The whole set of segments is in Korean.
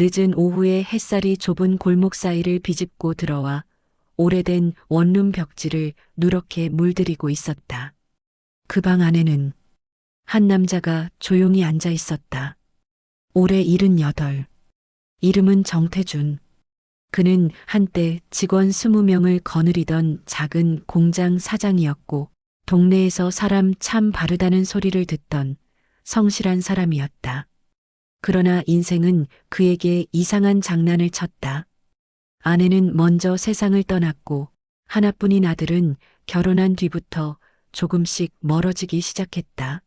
늦은 오후에 햇살이 좁은 골목 사이를 비집고 들어와 오래된 원룸 벽지를 누렇게 물들이고 있었다. 그 방 안에는 한 남자가 조용히 앉아 있었다. 올해 78. 이름은 정태준. 그는 한때 직원 20명을 거느리던 작은 공장 사장이었고 동네에서 사람 참 바르다는 소리를 듣던 성실한 사람이었다. 그러나 인생은 그에게 이상한 장난을 쳤다. 아내는 먼저 세상을 떠났고 하나뿐인 아들은 결혼한 뒤부터 조금씩 멀어지기 시작했다.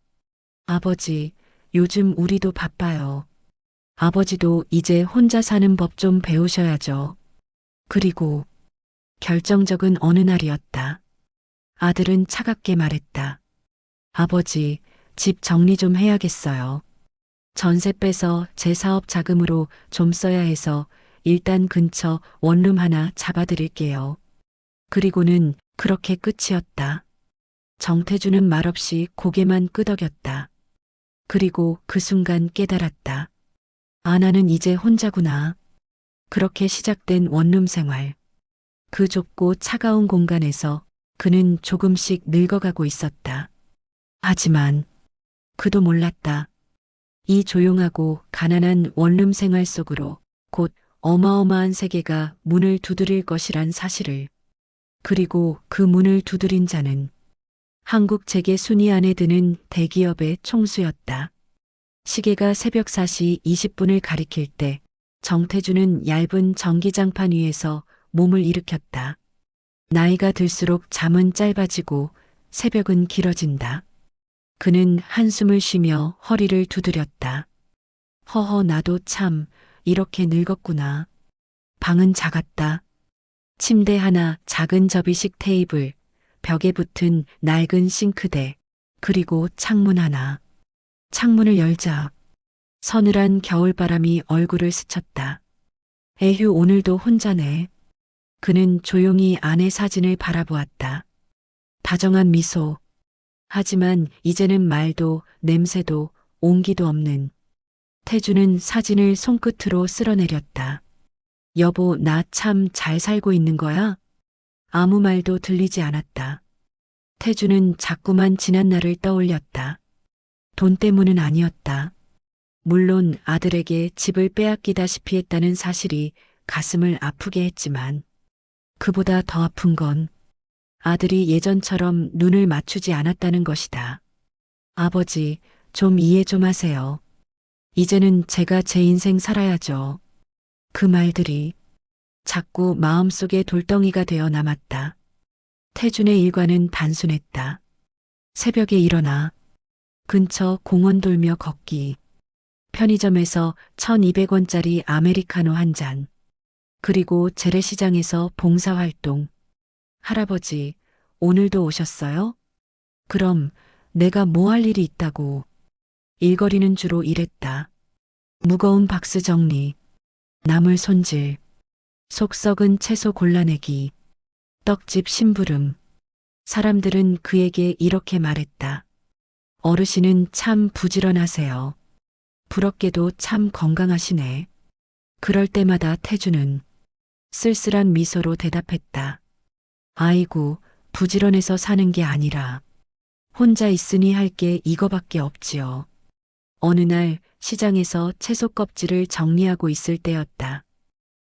아버지, 요즘 우리도 바빠요. 아버지도 이제 혼자 사는 법 좀 배우셔야죠. 그리고 결정적인 어느 날이었다. 아들은 차갑게 말했다. 아버지, 집 정리 좀 해야겠어요. 전세 빼서 제 사업 자금으로 좀 써야 해서 일단 근처 원룸 하나 잡아드릴게요. 그리고는 그렇게 끝이었다. 정태주는 말없이 고개만 끄덕였다. 그리고 그 순간 깨달았다. 아, 나는 이제 혼자구나. 그렇게 시작된 원룸 생활. 그 좁고 차가운 공간에서 그는 조금씩 늙어가고 있었다. 하지만 그도 몰랐다. 이 조용하고 가난한 원룸 생활 속으로 곧 어마어마한 세계가 문을 두드릴 것이란 사실을. 그리고 그 문을 두드린 자는 한국 재계 순위 안에 드는 대기업의 총수였다. 시계가 새벽 4시 20분을 가리킬 때 정태주는 얇은 전기장판 위에서 몸을 일으켰다. 나이가 들수록 잠은 짧아지고 새벽은 길어진다. 그는 한숨을 쉬며 허리를 두드렸다. 허허, 나도 참 이렇게 늙었구나. 방은 작았다. 침대 하나, 작은 접이식 테이블, 벽에 붙은 낡은 싱크대, 그리고 창문 하나. 창문을 열자 서늘한 겨울바람이 얼굴을 스쳤다. 에휴, 오늘도 혼자네. 그는 조용히 아내 사진을 바라보았다. 다정한 미소. 하지만 이제는 말도 냄새도 온기도 없는. 태주는 사진을 손끝으로 쓸어내렸다. 여보, 나 참 잘 살고 있는 거야? 아무 말도 들리지 않았다. 태주는 자꾸만 지난 날을 떠올렸다. 돈 때문은 아니었다. 물론 아들에게 집을 빼앗기다시피 했다는 사실이 가슴을 아프게 했지만 그보다 더 아픈 건 아들이 예전처럼 눈을 맞추지 않았다는 것이다. 아버지, 좀 이해 좀 하세요. 이제는 제가 제 인생 살아야죠. 그 말들이 자꾸 마음속에 돌덩이가 되어 남았다. 태준의 일과는 단순했다. 새벽에 일어나 근처 공원 돌며 걷기, 편의점에서 1200원짜리 아메리카노 한 잔, 그리고 재래시장에서 봉사활동. 할아버지, 오늘도 오셨어요? 그럼 내가 뭐 할 일이 있다고. 일거리는 주로 이랬다. 무거운 박스 정리, 나물 손질, 속 썩은 채소 골라내기, 떡집 심부름. 사람들은 그에게 이렇게 말했다. 어르신은 참 부지런하세요. 부럽게도 참 건강하시네. 그럴 때마다 태주는 쓸쓸한 미소로 대답했다. 아이고, 부지런해서 사는 게 아니라 혼자 있으니 할 게 이거밖에 없지요. 어느 날 시장에서 채소 껍질을 정리하고 있을 때였다.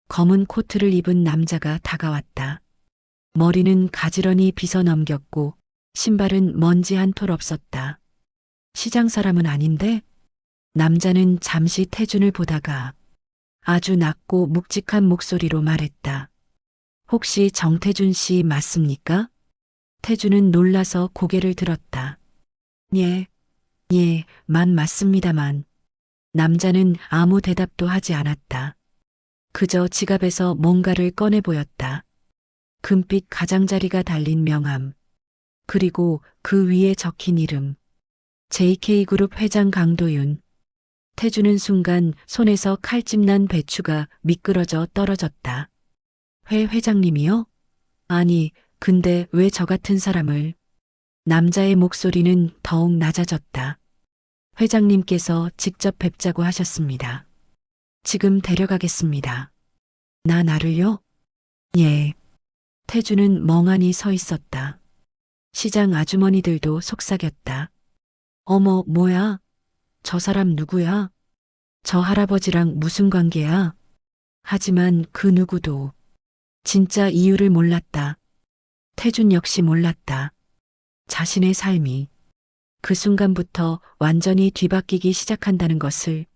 검은 코트를 입은 남자가 다가왔다. 머리는 가지런히 빗어 넘겼고 신발은 먼지 한 톨 없었다. 시장 사람은 아닌데? 남자는 잠시 태준을 보다가 아주 낮고 묵직한 목소리로 말했다. 혹시 정태준 씨 맞습니까? 태준은 놀라서 고개를 들었다. 예, 맞습니다만. 남자는 아무 대답도 하지 않았다. 그저 지갑에서 뭔가를 꺼내 보였다. 금빛 가장자리가 달린 명함. 그리고 그 위에 적힌 이름. JK그룹 회장 강도윤. 태주는 순간 손에서 칼집 난 배추가 미끄러져 떨어졌다. 회 회장님이요? 아니, 근데 왜 저 같은 사람을? 남자의 목소리는 더욱 낮아졌다. 회장님께서 직접 뵙자고 하셨습니다. 지금 데려가겠습니다. 나를요? 예. 태주는 멍하니 서 있었다. 시장 아주머니들도 속삭였다. 어머, 뭐야? 저 사람 누구야? 저 할아버지랑 무슨 관계야? 하지만 그 누구도 진짜 이유를 몰랐다. 태준 역시 몰랐다. 자신의 삶이 그 순간부터 완전히 뒤바뀌기 시작한다는 것을.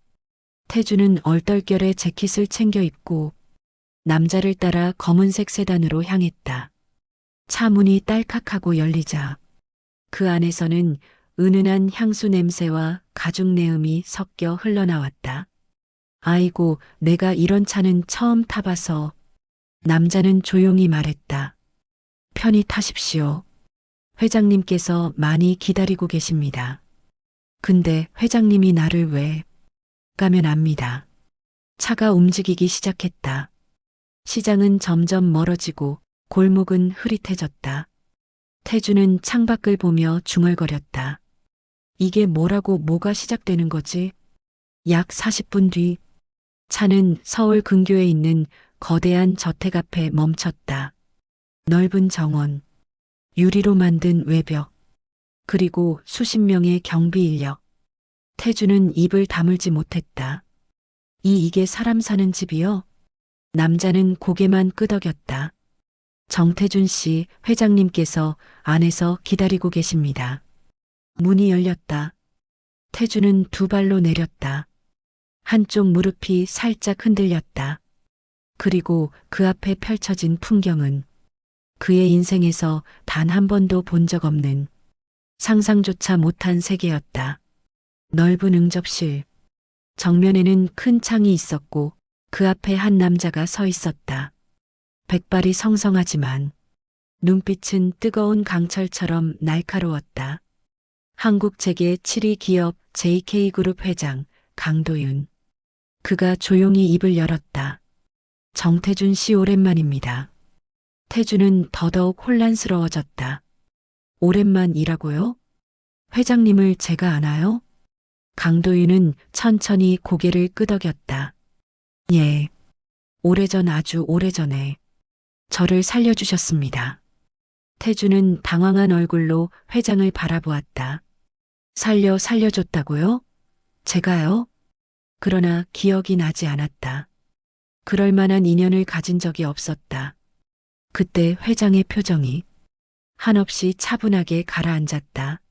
태준은 얼떨결에 재킷을 챙겨 입고 남자를 따라 검은색 세단으로 향했다. 차 문이 딸칵하고 열리자 그 안에서는 은은한 향수 냄새와 가죽 내음이 섞여 흘러나왔다. 아이고, 내가 이런 차는 처음 타봐서. 남자는 조용히 말했다. 편히 타십시오. 회장님께서 많이 기다리고 계십니다. 근데 회장님이 나를 왜? 가면 압니다. 차가 움직이기 시작했다. 시장은 점점 멀어지고 골목은 흐릿해졌다. 태주는 창밖을 보며 중얼거렸다. 이게 뭐라고 뭐가 시작되는 거지? 약 40분 뒤 차는 서울 근교에 있는 거대한 저택 앞에 멈췄다. 넓은 정원, 유리로 만든 외벽, 그리고 수십 명의 경비 인력. 태주는 입을 다물지 못했다. 이게 사람 사는 집이요? 남자는 고개만 끄덕였다. 정태준 씨, 회장님께서 안에서 기다리고 계십니다. 문이 열렸다. 태주는 두 발로 내렸다. 한쪽 무릎이 살짝 흔들렸다. 그리고 그 앞에 펼쳐진 풍경은 그의 인생에서 단 한 번도 본 적 없는, 상상조차 못한 세계였다. 넓은 응접실. 정면에는 큰 창이 있었고 그 앞에 한 남자가 서 있었다. 백발이 성성하지만 눈빛은 뜨거운 강철처럼 날카로웠다. 한국 재계 7위 기업 JK그룹 회장 강도윤. 그가 조용히 입을 열었다. 정태준 씨 오랜만입니다. 태준은 더더욱 혼란스러워졌다. 오랜만이라고요? 회장님을 제가 아나요? 강도윤은 천천히 고개를 끄덕였다. 예. 오래전, 아주 오래전에 저를 살려주셨습니다. 태주는 당황한 얼굴로 회장을 바라보았다. 살려줬다고요? 제가요? 그러나 기억이 나지 않았다. 그럴 만한 인연을 가진 적이 없었다. 그때 회장의 표정이 한없이 차분하게 가라앉았다.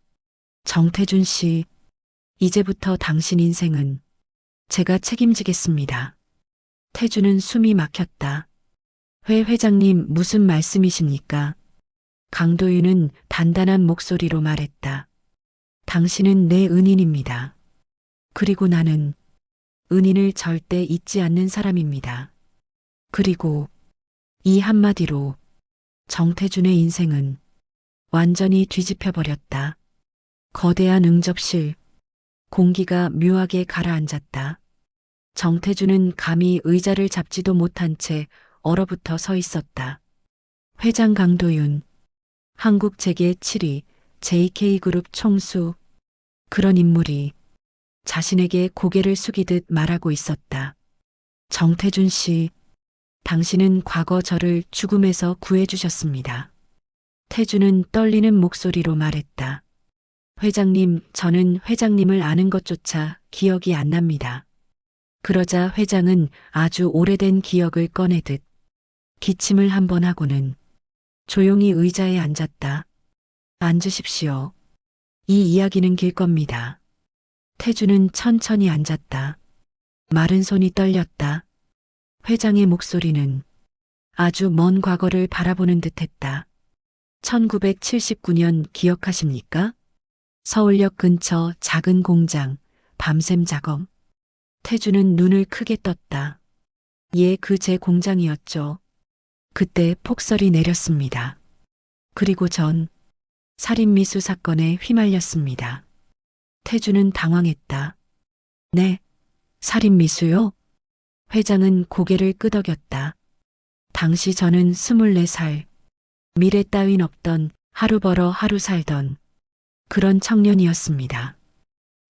정태준 씨, 이제부터 당신 인생은 제가 책임지겠습니다. 태주는 숨이 막혔다. 회 회장님 무슨 말씀이십니까? 강도윤은 단단한 목소리로 말했다. 당신은 내 은인입니다. 그리고 나는 은인을 절대 잊지 않는 사람입니다. 그리고 이 한마디로 정태준의 인생은 완전히 뒤집혀 버렸다. 거대한 응접실. 공기가 묘하게 가라앉았다. 정태준은 감히 의자를 잡지도 못한 채 얼어붙어 서 있었다. 회장 강도윤, 한국 재계 7위 JK그룹 총수. 그런 인물이 자신에게 고개를 숙이듯 말하고 있었다. 정태준 씨, 당신은 과거 저를 죽음에서 구해주셨습니다. 태주는 떨리는 목소리로 말했다. 회장님, 저는 회장님을 아는 것조차 기억이 안 납니다. 그러자 회장은 아주 오래된 기억을 꺼내듯 기침을 한 번 하고는 조용히 의자에 앉았다. 앉으십시오. 이 이야기는 길 겁니다. 태주는 천천히 앉았다. 마른 손이 떨렸다. 회장의 목소리는 아주 먼 과거를 바라보는 듯했다. 1979년 기억하십니까? 서울역 근처 작은 공장, 밤샘 작업. 태주는 눈을 크게 떴다. 예, 그 제 공장이었죠. 그때 폭설이 내렸습니다. 그리고 전 살인미수 사건에 휘말렸습니다. 태주는 당황했다. 네, 살인미수요? 회장은 고개를 끄덕였다. 당시 저는 24살, 미래 따윈 없던 하루 벌어 하루 살던 그런 청년이었습니다.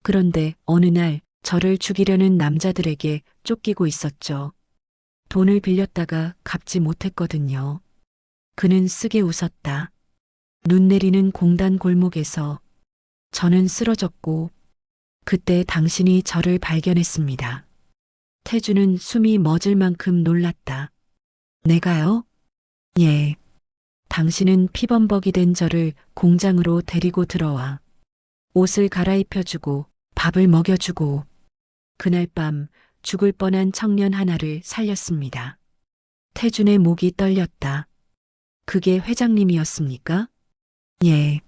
그런데 어느 날 저를 죽이려는 남자들에게 쫓기고 있었죠. 돈을 빌렸다가 갚지 못했거든요. 그는 쓰게 웃었다. 눈 내리는 공단 골목에서 저는 쓰러졌고 그때 당신이 저를 발견했습니다. 태주는 숨이 멎을 만큼 놀랐다. 내가요? 예. 당신은 피범벅이 된 저를 공장으로 데리고 들어와 옷을 갈아입혀주고 밥을 먹여주고 그날 밤 죽을 뻔한 청년 하나를 살렸습니다. 태준의 목이 떨렸다. 그게 회장님이었습니까? 예.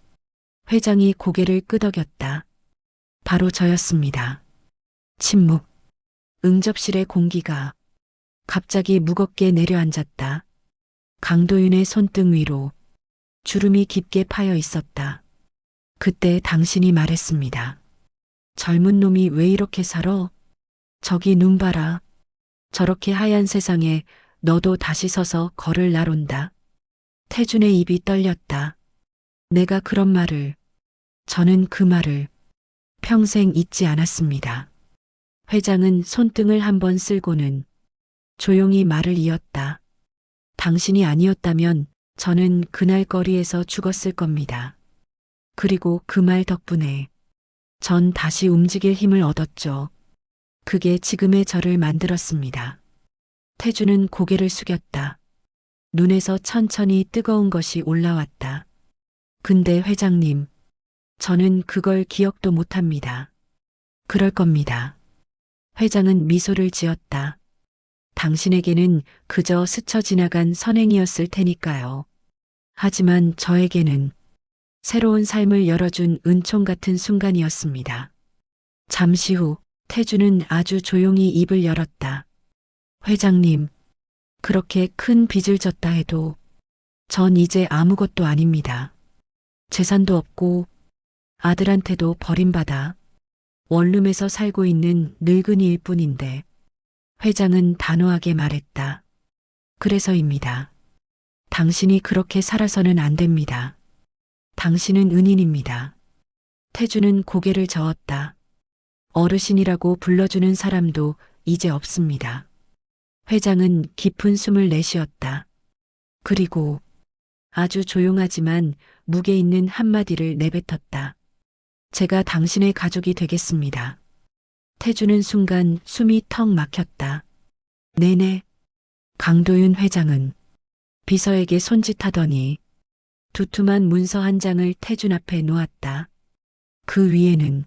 회장이 고개를 끄덕였다. 바로 저였습니다. 침묵. 응접실의 공기가 갑자기 무겁게 내려앉았다. 강도윤의 손등 위로 주름이 깊게 파여 있었다. 그때 당신이 말했습니다. 젊은 놈이 왜 이렇게 살아? 저기 눈 봐라. 저렇게 하얀 세상에 너도 다시 서서 걸을 날 온다. 태준의 입이 떨렸다. 내가 그런 말을, 저는 그 말을 평생 잊지 않았습니다. 회장은 손등을 한번 쓸고는 조용히 말을 이었다. 당신이 아니었다면 저는 그날 거리에서 죽었을 겁니다. 그리고 그 말 덕분에 전 다시 움직일 힘을 얻었죠. 그게 지금의 저를 만들었습니다. 태주는 고개를 숙였다. 눈에서 천천히 뜨거운 것이 올라왔다. 근데 회장님, 저는 그걸 기억도 못합니다. 그럴 겁니다. 회장은 미소를 지었다. 당신에게는 그저 스쳐 지나간 선행이었을 테니까요. 하지만 저에게는 새로운 삶을 열어준 은총 같은 순간이었습니다. 잠시 후 태주는 아주 조용히 입을 열었다. 회장님, 그렇게 큰 빚을 졌다 해도 전 이제 아무것도 아닙니다. 재산도 없고 아들한테도 버림받아 원룸에서 살고 있는 늙은이일 뿐인데 회장은 단호하게 말했다. 그래서입니다. 당신이 그렇게 살아서는 안 됩니다. 당신은 은인입니다. 태주는 고개를 저었다. 어르신이라고 불러주는 사람도 이제 없습니다. 회장은 깊은 숨을 내쉬었다. 그리고 아주 조용하지만 무게 있는 한마디를 내뱉었다. 제가 당신의 가족이 되겠습니다. 태주는 순간 숨이 턱 막혔다. 네네. 강도윤 회장은 비서에게 손짓하더니 두툼한 문서 한 장을 태준 앞에 놓았다. 그 위에는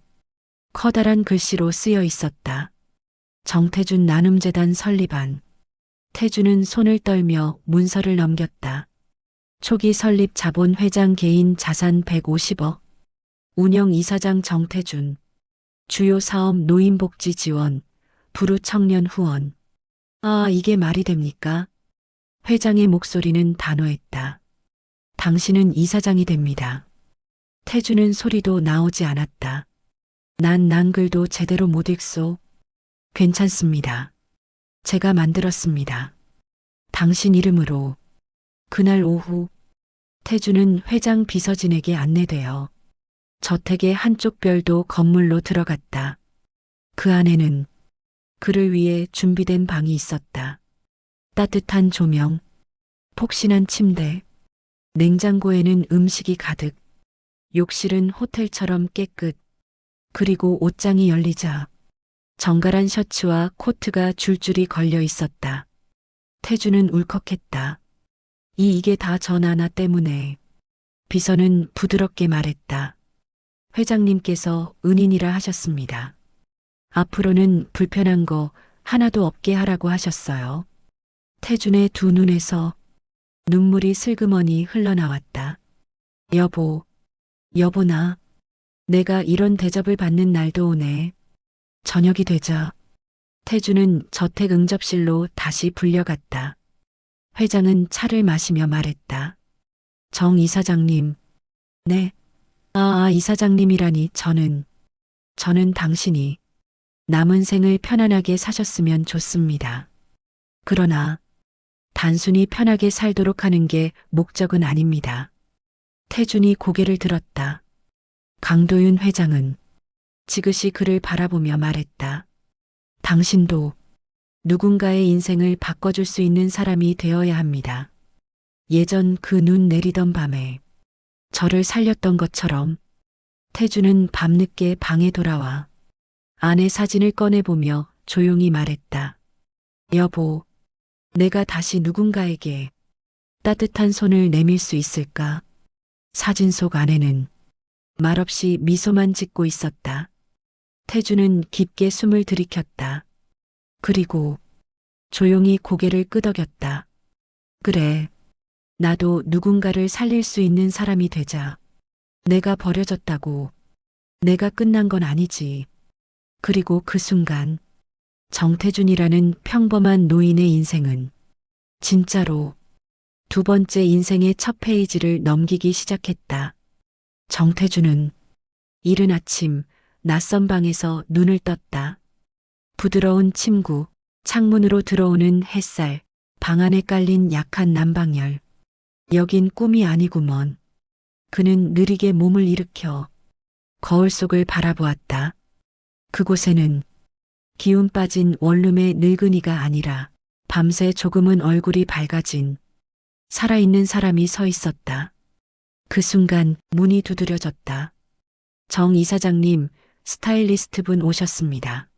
커다란 글씨로 쓰여 있었다. 정태준 나눔재단 설립안. 태준은 손을 떨며 문서를 넘겼다. 초기 설립 자본 회장 개인 자산 150억. 운영 이사장 정태준. 주요 사업 노인복지 지원. 부루 청년 후원. 아, 이게 말이 됩니까? 회장의 목소리는 단호했다. 당신은 이사장이 됩니다. 태주는 소리도 나오지 않았다. 난 글도 제대로 못 읽소. 괜찮습니다. 제가 만들었습니다. 당신 이름으로. 그날 오후 태주는 회장 비서진에게 안내되어 저택의 한쪽 별도 건물로 들어갔다. 그 안에는 그를 위해 준비된 방이 있었다. 따뜻한 조명, 폭신한 침대, 냉장고에는 음식이 가득, 욕실은 호텔처럼 깨끗, 그리고 옷장이 열리자 정갈한 셔츠와 코트가 줄줄이 걸려 있었다. 태주는 울컥했다. 이게 다 전 하나 때문에. 비서는 부드럽게 말했다. 회장님께서 은인이라 하셨습니다. 앞으로는 불편한 거 하나도 없게 하라고 하셨어요. 태준의 두 눈에서 눈물이 슬그머니 흘러나왔다. 여보나, 내가 이런 대접을 받는 날도 오네. 저녁이 되자 태주는 저택 응접실로 다시 불려갔다. 회장은 차를 마시며 말했다. 정 이사장님. 네. 이사장님이라니 저는 당신이 남은 생을 편안하게 사셨으면 좋습니다. 그러나 단순히 편하게 살도록 하는 게 목적은 아닙니다. 태준이 고개를 들었다. 강도윤 회장은 지그시 그를 바라보며 말했다. 당신도 누군가의 인생을 바꿔줄 수 있는 사람이 되어야 합니다. 예전 그 눈 내리던 밤에 저를 살렸던 것처럼. 태주는 밤늦게 방에 돌아와 아내 사진을 꺼내보며 조용히 말했다. 여보, 내가 다시 누군가에게 따뜻한 손을 내밀 수 있을까? 사진 속 아내는 말없이 미소만 짓고 있었다. 태주는 깊게 숨을 들이켰다. 그리고 조용히 고개를 끄덕였다. 그래, 나도 누군가를 살릴 수 있는 사람이 되자. 내가 버려졌다고 내가 끝난 건 아니지. 그리고 그 순간 정태준이라는 평범한 노인의 인생은 진짜로 두 번째 인생의 첫 페이지를 넘기기 시작했다. 정태준은 이른 아침 낯선 방에서 눈을 떴다. 부드러운 침구, 창문으로 들어오는 햇살, 방 안에 깔린 약한 난방열. 여긴 꿈이 아니구먼. 그는 느리게 몸을 일으켜 거울 속을 바라보았다. 그곳에는 기운 빠진 원룸의 늙은이가 아니라 밤새 조금은 얼굴이 밝아진 살아있는 사람이 서 있었다. 그 순간 문이 두드려졌다. 정 이사장님, 스타일리스트 분 오셨습니다.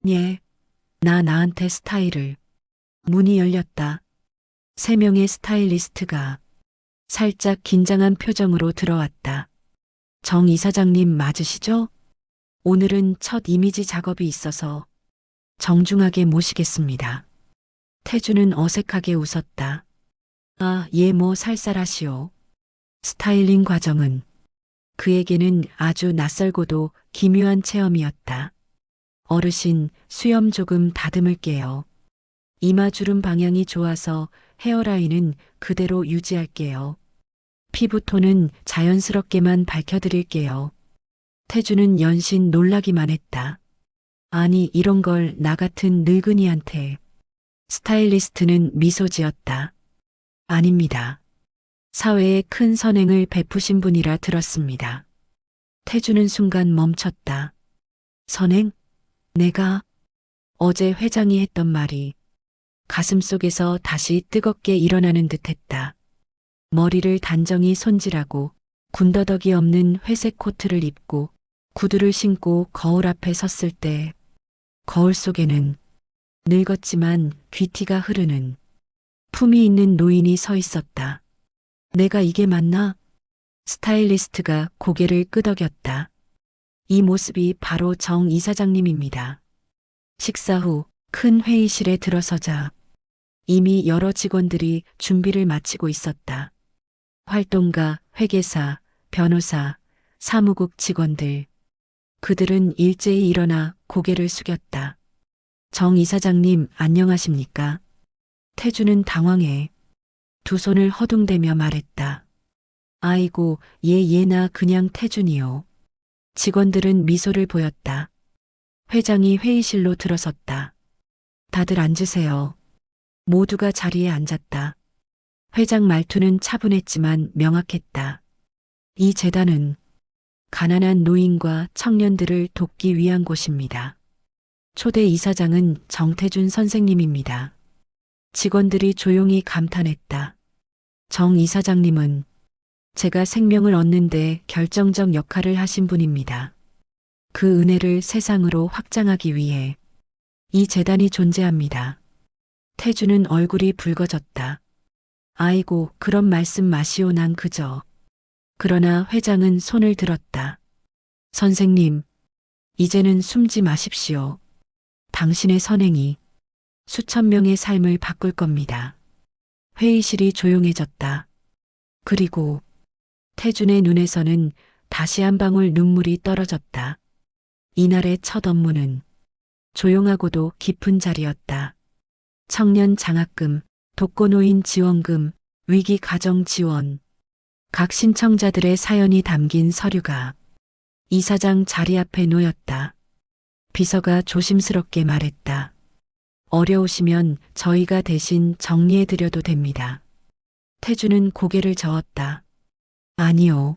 예, 나한테 스타일을. 문이 열렸다. 3명의 스타일리스트가 살짝 긴장한 표정으로 들어왔다. 정 이사장님 맞으시죠? 오늘은 첫 이미지 작업이 있어서 정중하게 모시겠습니다. 태주는 어색하게 웃었다. 아, 예, 뭐 살살하시오. 스타일링 과정은 그에게는 아주 낯설고도 기묘한 체험이었다. 어르신, 수염 조금 다듬을게요. 이마주름 방향이 좋아서 헤어라인은 그대로 유지할게요. 피부톤은 자연스럽게만 밝혀드릴게요. 태주는 연신 놀라기만 했다. 아니, 이런 걸 나 같은 늙은이한테. 스타일리스트는 미소 지었다. 아닙니다. 사회에 큰 선행을 베푸신 분이라 들었습니다. 태주는 순간 멈췄다. 선행? 내가? 어제 회장이 했던 말이 가슴속에서 다시 뜨겁게 일어나는 듯했다. 머리를 단정히 손질하고 군더더기 없는 회색 코트를 입고 구두를 신고 거울 앞에 섰을 때 거울 속에는 늙었지만 귀티가 흐르는 품이 있는 노인이 서 있었다. 내가 이게 맞나? 스타일리스트가 고개를 끄덕였다. 이 모습이 바로 정 이사장님입니다. 식사 후 큰 회의실에 들어서자 이미 여러 직원들이 준비를 마치고 있었다. 활동가, 회계사, 변호사, 사무국 직원들. 그들은 일제히 일어나 고개를 숙였다. 정 이사장님 안녕하십니까? 태주는 당황해 두 손을 허둥대며 말했다. 아이고, 나 그냥 태준이요. 직원들은 미소를 보였다. 회장이 회의실로 들어섰다. 다들 앉으세요. 모두가 자리에 앉았다. 회장 말투는 차분했지만 명확했다. 이 재단은 가난한 노인과 청년들을 돕기 위한 곳입니다. 초대 이사장은 정태준 선생님입니다. 직원들이 조용히 감탄했다. 정 이사장님은 제가 생명을 얻는데 결정적 역할을 하신 분입니다. 그 은혜를 세상으로 확장하기 위해 이 재단이 존재합니다. 태주는 얼굴이 붉어졌다. 아이고, 그런 말씀 마시오. 난 그저. 그러나 회장은 손을 들었다. 선생님, 이제는 숨지 마십시오. 당신의 선행이 수천 명의 삶을 바꿀 겁니다. 회의실이 조용해졌다. 그리고 태준의 눈에서는 다시 한 방울 눈물이 떨어졌다. 이날의 첫 업무는 조용하고도 깊은 자리였다. 청년 장학금, 독거노인 지원금, 위기 가정 지원. 각 신청자들의 사연이 담긴 서류가 이사장 자리 앞에 놓였다. 비서가 조심스럽게 말했다. 어려우시면 저희가 대신 정리해드려도 됩니다. 태주는 고개를 저었다. 아니요.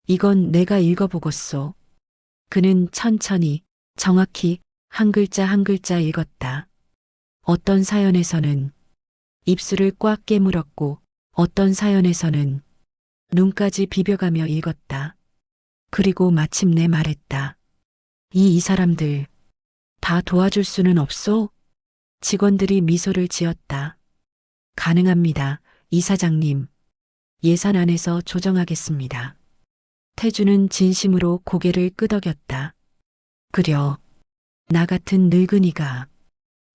이건 내가 읽어보겠소. 그는 천천히, 정확히 한 글자 한 글자 읽었다. 어떤 사연에서는 입술을 꽉 깨물었고 어떤 사연에서는 눈까지 비벼가며 읽었다. 그리고 마침내 말했다. 이 사람들 다 도와줄 수는 없소? 직원들이 미소를 지었다. 가능합니다, 이사장님. 예산 안에서 조정하겠습니다. 태주는 진심으로 고개를 끄덕였다. 그려, 나 같은 늙은이가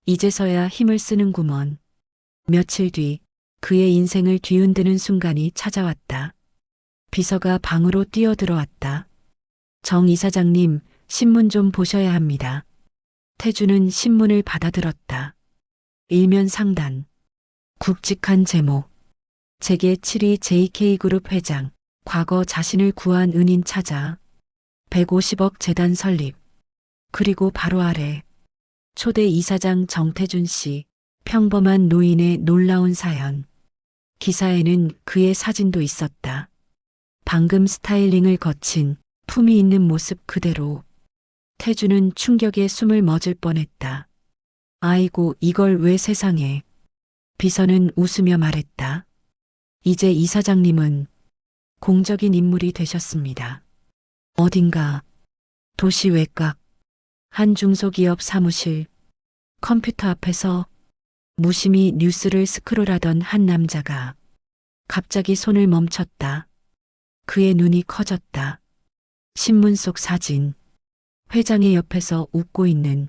이제서야 힘을 쓰는구먼. 며칠 뒤 그의 인생을 뒤흔드는 순간이 찾아왔다. 비서가 방으로 뛰어들어왔다. 정 이사장님, 신문 좀 보셔야 합니다. 태주는 신문을 받아들었다. 일면 상단. 굵직한 제목. 재계 7위 JK그룹 회장. 과거 자신을 구한 은인 찾아. 150억 재단 설립. 그리고 바로 아래. 초대 이사장 정태준 씨. 평범한 노인의 놀라운 사연. 기사에는 그의 사진도 있었다. 방금 스타일링을 거친 품위 있는 모습 그대로. 태주는 충격에 숨을 멎을 뻔했다. 아이고, 이걸 왜 세상에. 비서는 웃으며 말했다. 이제 이사장님은 공적인 인물이 되셨습니다. 어딘가 도시 외곽 한 중소기업 사무실 컴퓨터 앞에서 무심히 뉴스를 스크롤하던 한 남자가 갑자기 손을 멈췄다. 그의 눈이 커졌다. 신문 속 사진. 회장의 옆에서 웃고 있는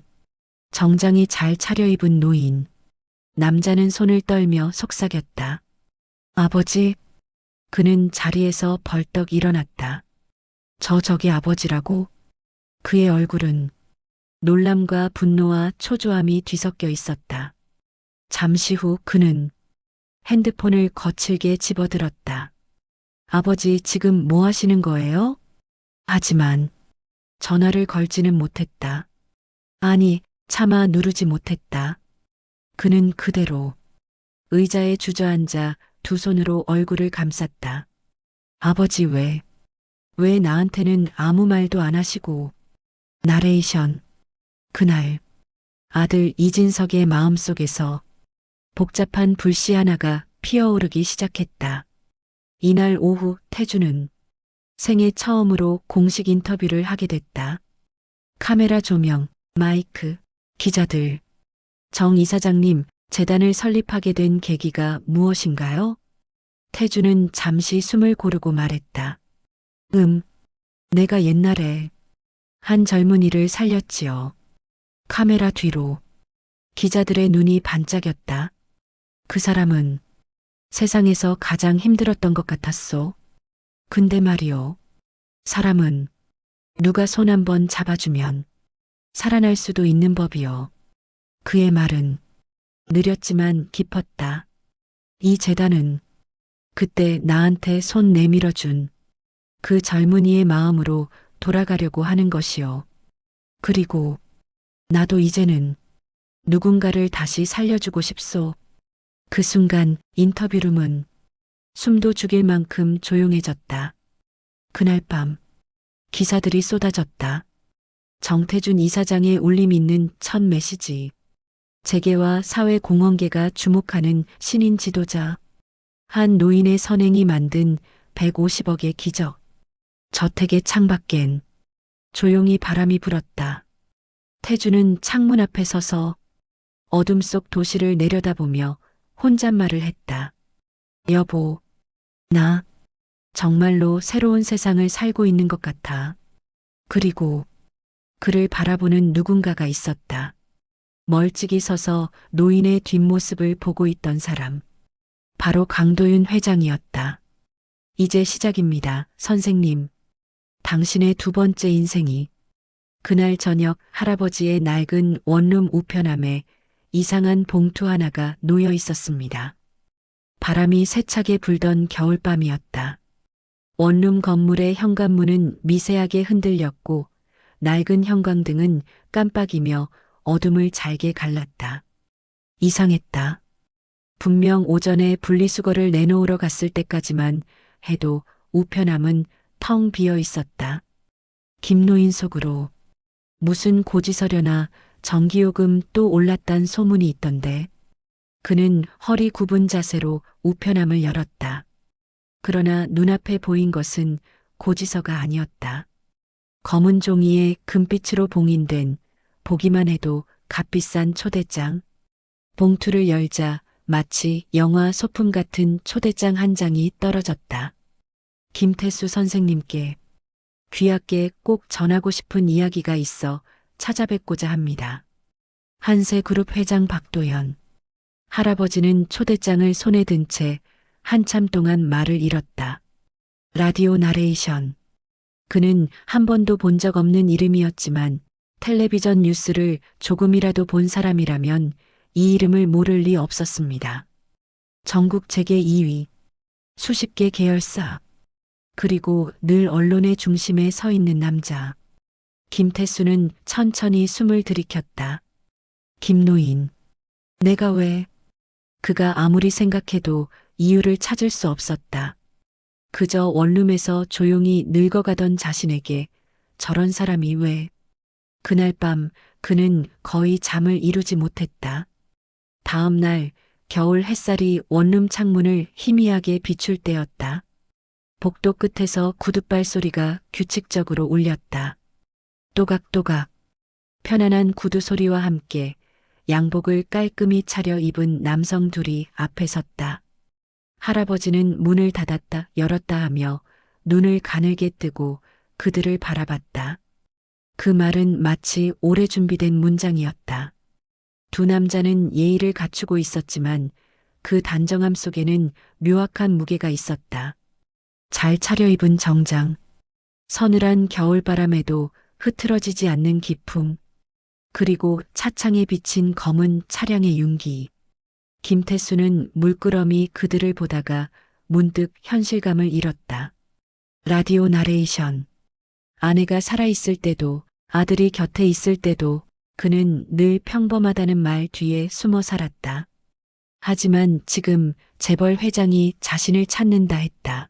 정장이 잘 차려입은 노인. 남자는 손을 떨며 속삭였다. 아버지. 그는 자리에서 벌떡 일어났다. 저기 아버지라고? 그의 얼굴은 놀람과 분노와 초조함이 뒤섞여 있었다. 잠시 후 그는 핸드폰을 거칠게 집어들었다. 아버지, 지금 뭐 하시는 거예요? 하지만 전화를 걸지는 못했다. 아니, 차마 누르지 못했다. 그는 그대로 의자에 주저앉아 두 손으로 얼굴을 감쌌다. 아버지, 왜 나한테는 아무 말도 안 하시고. 나레이션. 그날 아들 이진석의 마음속에서 복잡한 불씨 하나가 피어오르기 시작했다. 이날 오후 태주는 생애 처음으로 공식 인터뷰를 하게 됐다. 카메라 조명, 마이크, 기자들. 정 이사장님, 재단을 설립하게 된 계기가 무엇인가요? 태주는 잠시 숨을 고르고 말했다. 내가 옛날에 한 젊은이를 살렸지요. 카메라 뒤로 기자들의 눈이 반짝였다. 그 사람은 세상에서 가장 힘들었던 것 같았소. 근데 말이요. 사람은 누가 손 한번 잡아주면 살아날 수도 있는 법이요. 그의 말은 느렸지만 깊었다. 이 재단은 그때 나한테 손 내밀어준 그 젊은이의 마음으로 돌아가려고 하는 것이요. 그리고 나도 이제는 누군가를 다시 살려주고 싶소. 그 순간 인터뷰룸은 숨도 죽일 만큼 조용해졌다. 그날 밤 기사들이 쏟아졌다. 정태준 이사장의 울림 있는 첫 메시지. 재계와 사회공헌계가 주목하는 신인 지도자. 한 노인의 선행이 만든 150억의 기적. 저택의 창밖엔 조용히 바람이 불었다. 태주는 창문 앞에 서서 어둠 속 도시를 내려다보며 혼잣말을 했다. 여보, 나 정말로 새로운 세상을 살고 있는 것 같아. 그리고 그를 바라보는 누군가가 있었다. 멀찍이 서서 노인의 뒷모습을 보고 있던 사람. 바로 강도윤 회장이었다. 이제 시작입니다, 선생님. 당신의 두 번째 인생이. 그날 저녁 할아버지의 낡은 원룸 우편함에 이상한 봉투 하나가 놓여 있었습니다. 바람이 세차게 불던 겨울밤이었다. 원룸 건물의 현관문은 미세하게 흔들렸고 낡은 형광등은 깜빡이며 어둠을 잘게 갈랐다. 이상했다. 분명 오전에 분리수거를 내놓으러 갔을 때까지만 해도 우편함은 텅 비어 있었다. 김노인 속으로 무슨 고지서려나 전기요금 또 올랐단 소문이 있던데. 그는 허리 굽은 자세로 우편함을 열었다. 그러나 눈앞에 보인 것은 고지서가 아니었다. 검은 종이에 금빛으로 봉인된 보기만 해도 값비싼 초대장. 봉투를 열자 마치 영화 소품 같은 초대장 한 장이 떨어졌다. 김태수 선생님께 귀하께 꼭 전하고 싶은 이야기가 있어 찾아뵙고자 합니다. 한세그룹 회장 박도연. 할아버지는 초대장을 손에 든 채 한참 동안 말을 잃었다. 라디오 나레이션. 그는 한 번도 본 적 없는 이름이었지만 텔레비전 뉴스를 조금이라도 본 사람이라면 이 이름을 모를 리 없었습니다. 전국 재계 2위, 수십 개 계열사, 그리고 늘 언론의 중심에 서 있는 남자. 김태수는 천천히 숨을 들이켰다. 김노인. 내가 왜? 그가 아무리 생각해도 이유를 찾을 수 없었다. 그저 원룸에서 조용히 늙어가던 자신에게 저런 사람이 왜? 그날 밤 그는 거의 잠을 이루지 못했다. 다음 날 겨울 햇살이 원룸 창문을 희미하게 비출 때였다. 복도 끝에서 구둣발 소리가 규칙적으로 울렸다. 또각또각. 편안한 구두 소리와 함께 양복을 깔끔히 차려 입은 남성 둘이 앞에 섰다. 할아버지는 문을 닫았다 열었다 하며 눈을 가늘게 뜨고 그들을 바라봤다. 그 말은 마치 오래 준비된 문장이었다. 두 남자는 예의를 갖추고 있었지만 그 단정함 속에는 묘악한 무게가 있었다. 잘 차려입은 정장, 서늘한 겨울바람에도 흐트러지지 않는 기품, 그리고 차창에 비친 검은 차량의 윤기. 김태수는 물끄러미 그들을 보다가 문득 현실감을 잃었다. 라디오 나레이션. 아내가 살아있을 때도 아들이 곁에 있을 때도 그는 늘 평범하다는 말 뒤에 숨어 살았다. 하지만 지금 재벌 회장이 자신을 찾는다 했다.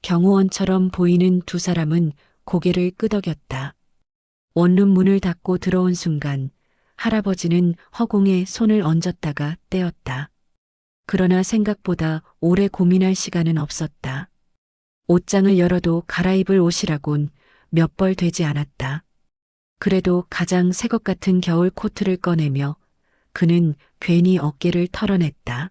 경호원처럼 보이는 두 사람은 고개를 끄덕였다. 원룸 문을 닫고 들어온 순간 할아버지는 허공에 손을 얹었다가 떼었다. 그러나 생각보다 오래 고민할 시간은 없었다. 옷장을 열어도 갈아입을 옷이라곤 몇 벌 되지 않았다. 그래도 가장 새 것 같은 겨울 코트를 꺼내며 그는 괜히 어깨를 털어냈다.